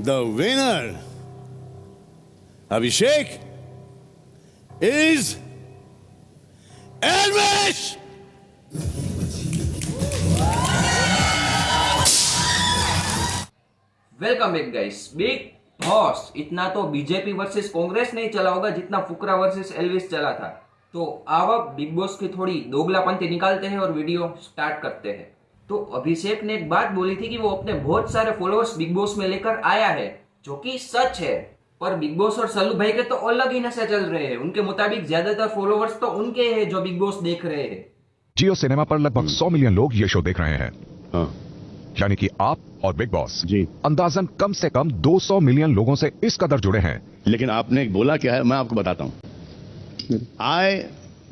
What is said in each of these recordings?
The winner, Abhishek, is Elvish! Welcome back guys. Big boss इतना तो BJP versus Congress नहीं चला होगा जितना फुकरा वर्सेस एल्विस चला था। तो अब बिग बॉस की थोड़ी दोगलापंती निकालते हैं और वीडियो स्टार्ट करते हैं। तो अभिषेक ने एक बात बोली थी कि वो अपने बहुत सारे फॉलोअर्स बिग बॉस में लेकर आया है, जो कि सच है। पर बिग बॉस और सल्लू भाई के तो अलग ही नशे चल रहे हैं। उनके मुताबिक ज्यादातर फॉलोअर्स तो उनके हैं जो बिग बॉस देख रहे हैं। जियो सिनेमा पर लगभग 100 मिलियन लोग ये शो देख रहे हैं। हाँ यानी कि आप और बिग बॉस जी। अंदाजन कम से कम 200 मिलियन लोगों से इस कदर जुड़े हैं। लेकिन आपने बोला क्या है, मैं आपको बताता हूं। I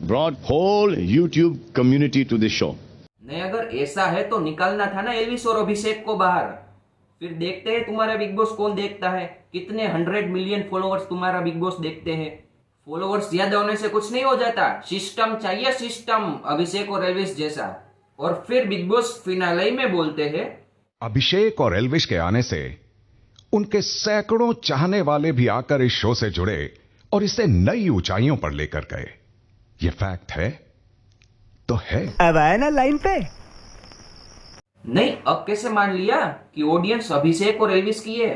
brought whole YouTube community to this show. नहीं, अगर ऐसा है तो निकालना था ना एल्विस और अभिषेक को बाहर। फिर देखते हैं तुम्हारा बिग बॉस कौन देखता है, कितने 100 मिलियन फॉलोअर्स तुम्हारा बिग बॉस देखते हैं। फॉलोअर्स ज्यादा होने से कुछ नहीं हो जाता, सिस्टम चाहिए, सिस्टम अभिषेक और एल्विस जैसा। और फिर बिग बॉस फिनाले में बोलते हैं, अभिषेक और एल्विश के आने से उनके सैकड़ों चाहने वाले भी आकर इस शो से जुड़े और इसे नई ऊंचाइयों पर लेकर गए। ये फैक्ट है तो है। अब आया ना लाइन पे। नहीं, अब कैसे मान लिया कि ऑडियंस अभिषेक और एल्विस की है?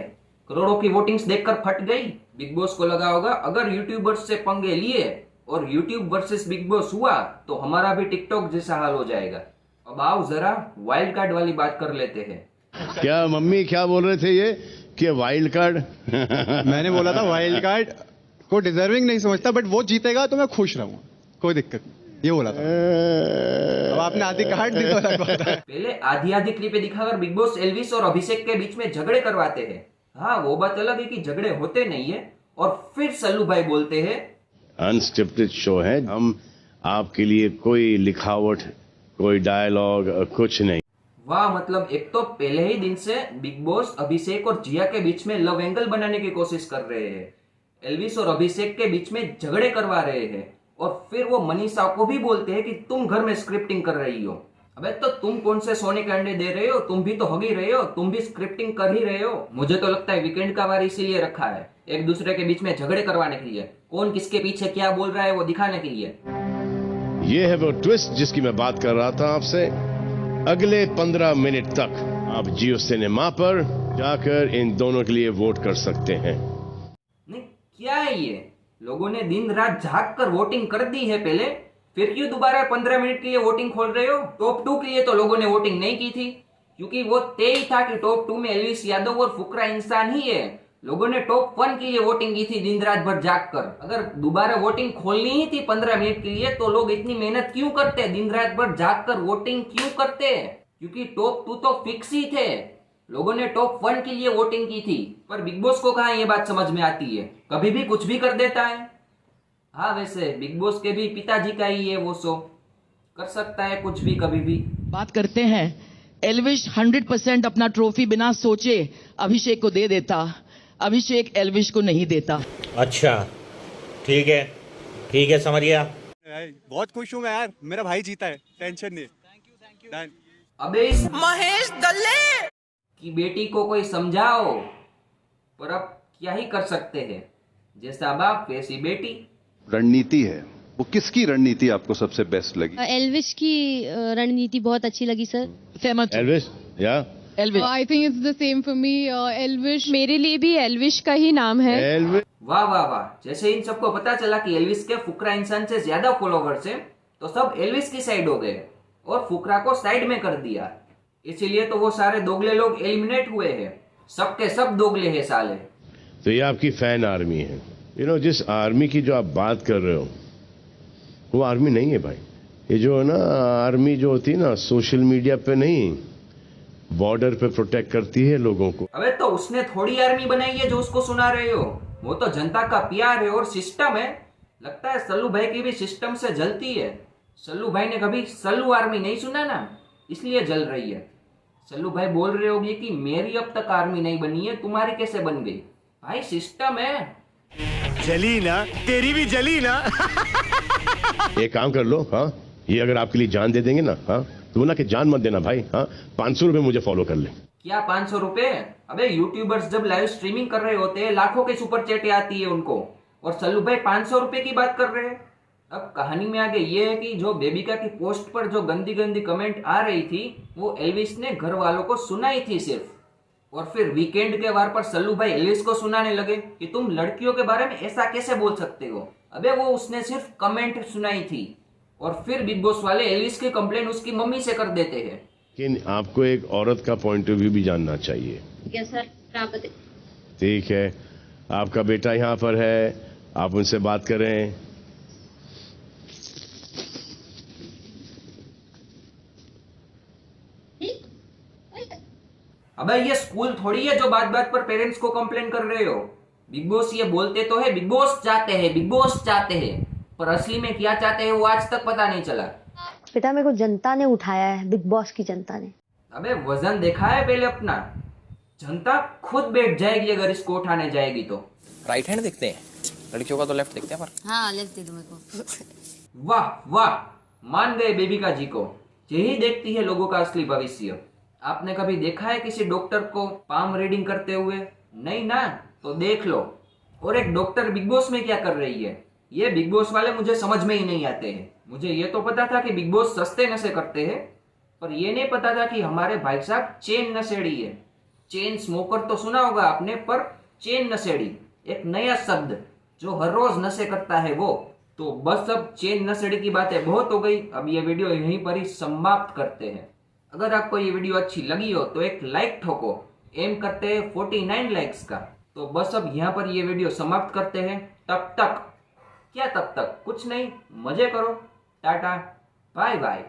करोड़ों की वोटिंग्स देखकर फट गई। बिग बॉस को लगा होगा अगर यूट्यूबर्स से पंगे लिए और यूट्यूब वर्सेस बिग बॉस हुआ तो हमारा भी टिकटॉक जैसा हाल हो जाएगा। अब आओ जरा वाइल्ड कार्ड वाली बात कर लेते हैं। क्या मम्मी क्या बोल रहे थे ये कि वाइल्ड कार्ड? मैंने बोला था वाइल्ड कार्ड को डिजर्विंग नहीं समझता, बट वो जीतेगा तो मैं खुश रहूंगा, कोई दिक्कत नहीं, ये बोला था। अब आपने आधी कार्ड दी तो अलग बात है। पहले आधी क्लिपें दिखाकर बिग बॉस एल्विस और अभिषेक के बीच में झगड़े करवाते हैं। हाँ, वो बात अलग है कि झगड़े होते नहीं है। और फिर सल्लू भाई बोलते हैं, अनस्क्रिप्टेड शो है, हम आपके लिए कोई लिखावट, कोई डायलॉग कुछ नहीं। वाह, मतलब एक तो पहले ही दिन से बिग बॉस अभिषेक और जिया के बीच में लव एंगल बनाने की कोशिश कर रहे हैं। एल्विस और अभिषेक के बीच में झगड़े करवा रहे हैं। और फिर वो मनीषा को भी बोलते हैं कि तुम घर में स्क्रिप्टिंग कर रही हो। अबे तो तुम कौन से सोने के अंडे दे रहे हो? तुम भी तो हगी रहे हो, तुम भी स्क्रिप्टिंग कर ही रहे हो। मुझे तो लगता है वीकेंड का वार इसीलिए रखा है, एक दूसरे के बीच में झगड़े करवाने के लिए, कौन किसके पीछे क्या बोल रहा है वो दिखाने के लिए। ये है वो ट्विस्ट जिसकी मैं बात कर रहा था आपसे। अगले 15 मिनट तक आप जियो सिनेमा पर जाकर इन दोनों के लिए वोट कर सकते हैं। नहीं, क्या है ये? लोगों ने दिन रात जाग कर वोटिंग कर दी है पहले, फिर क्यों दोबारा 15 मिनट के लिए वोटिंग खोल रहे हो? टॉप 2 के लिए तो लोगों ने वोटिंग नहीं की थी, क्योंकि वो तय ही था कि टॉप 2 में एल्विस यादव और फुकरा इंसान ही है। लोगों ने टॉप 1 के लिए वोटिंग की थी दिन रात भर जाग कर। अगर दोबारा वोटिंग खोलनी ही थी 15 मिनट के लिए तो लोग इतनी मेहनत क्यों करते, दिन रात भर जाग कर वोटिंग क्यों करते? क्योंकि टॉप 2 तो फिक्स ही थे। लोगों ने टॉप 1 के लिए वोटिंग की थी। पर बिग बॉस को कहाँ ये बात समझ में आती है, कभी भी कुछ भी कर देता है। हाँ, वैसे बिग बॉस के भी पिताजी का ही है वो शो, कर सकता है कुछ भी कभी भी। बात करते हैं, एल्विश 100% अपना ट्रॉफी बिना सोचे अभिषेक को दे देता, अभिषेक एल्विश को नहीं देता। अच्छा, ठीक है, समझ गया। बहुत खुश हूँ मैं यार, मेरा भाई जीता है, टेंशन नहीं। Thank you. अबे इस महेश दल्ले की बेटी को कोई समझाओ। पर अब क्या ही कर सकते हैं, जैसा बाप वैसी बेटी। रणनीति है, वो किसकी रणनीति आपको सबसे बेस्ट लगी? एल्विश की रणनीति बहुत अच्छी लगी सर। सहमत हूं। एल्विस या Elvish. I think it's the same for me. Elvish मेरे लिए भी एल्विश का ही नाम है। एल्विस। वाह वाह वाह, जैसे इन सबको पता चला कि एल्विस के फुकरा इंसान से ज्यादा फॉलोवर्स हैं, तो सब एल्विस की साइड हो गए और फुकरा को साइड में कर दिया। इसीलिए तो वो सारे दोगले लोग एलिमिनेट हुए हैं। सबके सब दोगले हैं साले। तो ये आपकी फैन आर्मी है। जिस आर्मी की जो आप बात कर रहे हो वो आर्मी नहीं है भाई। ये जो है ना आर्मी जो होती है ना, सोशल मीडिया पे नहीं, बॉर्डर पे प्रोटेक्ट करती है लोगों को। अबे तो उसने थोड़ी आर्मी बनाई है जो उसको सुना रहे हो। वो तो जनता का प्यार है और सिस्टम है। लगता है सल्लू भाई की भी सिस्टम से जलती है। सल्लू भाई ने कभी सल्लू आर्मी नहीं सुना ना, इसलिए जल रही है। सल्लू भाई बोल रहे होंगे कि मेरी अब तक आर्मी नहीं बनी है, तुम्हारी कैसे बन गई? भाई सिस्टम है। जली ना, तेरी भी जली ना। एक काम कर लो, हाँ, ये अगर आपके लिए जान दे देंगे ना, हाँ, तो बोला कि जान मत देना भाई, हाँ, 500 रुपए मुझे फॉलो कर ले। क्या 500 रुपए? अबे यूट्यूबर्स जब लाइव स्ट्रीमिंग कर रहे होते हैं लाखों के सुपर चैटें आती है उनको, और सल्लू भाई 500 रुपए की बात कर रहे हैं। अब कहानी में आगे ये है कि जो बेबिका की पोस्ट पर जो गंदी गंदी कमेंट आ रही थी वो एल्विस ने घर वालों को सुनाई थी सिर्फ, और फिर वीकेंड के वार पर सल्लू भाई एल्विस को सुनाने लगे कि तुम लड़कियों के बारे में ऐसा कैसे बोल सकते हो। अबे वो उसने सिर्फ कमेंट सुनाई थी, और फिर बिग बॉस वाले एल्विस की कंप्लेंट उसकी मम्मी से कर देते हैं। लेकिन आपको एक औरत का पॉइंट ऑफ व्यू भी जानना चाहिए। यस सर, आप बताइए। ठीक है, आपका बेटा यहाँ पर है, आप उनसे बात करें। अबे ये स्कूल थोड़ी है जो बात बात पर पेरेंट्स को कंप्लेन कर रहे हो। बिग बॉस ये बोलते तो है बिग बॉस चाहते हैं, बिग बॉस चाहते हैं, पर असली में क्या चाहते हैं वो आज तक पता नहीं चला। बेटा मेरे को जनता ने उठाया है, बिग बॉस की जनता ने। अबे वजन देखा है पहले अपना? जनता खुद बैठ जाएगी अगर इसको उठाने जाएगी तो। राइट हैंड देखते हैं, लड़कियों का तो लेफ्ट देखते हैं पर। हाँ लेफ्ट दे दो मेरे को। वाह वाह, मान गए बेबिका जी को। यही देखती है लोगों का असली भविष्य। आपने कभी देखा है किसी डॉक्टर को पाम रीडिंग करते हुए? नहीं ना, तो देख लो। और एक डॉक्टर बिग बॉस में क्या कर रही है, ये बिग बॉस वाले मुझे समझ में ही नहीं आते हैं। मुझे ये तो पता था कि बिग बॉस सस्ते नशे करते हैं, पर ये नहीं पता था कि हमारे भाई साहब चेन नशेड़ी है। चेन स्मोकर तो सुना होगा आपने, पर चेन नशेड़ी एक नया शब्द जो हर रोज नशे करता है वो। तो बस अब चेन नशेड़ी की बातें बहुत हो गई, अब ये वीडियो यहीं पर ही समाप्त करते हैं। अगर आपको ये वीडियो अच्छी लगी हो तो एक लाइक ठोको, एम करते हैं 49 लाइक्स का। तो बस अब यहाँ पर ये वीडियो समाप्त करते हैं। तब तक क्या, तब तक कुछ नहीं, मजे करो, टाटा बाय बाय।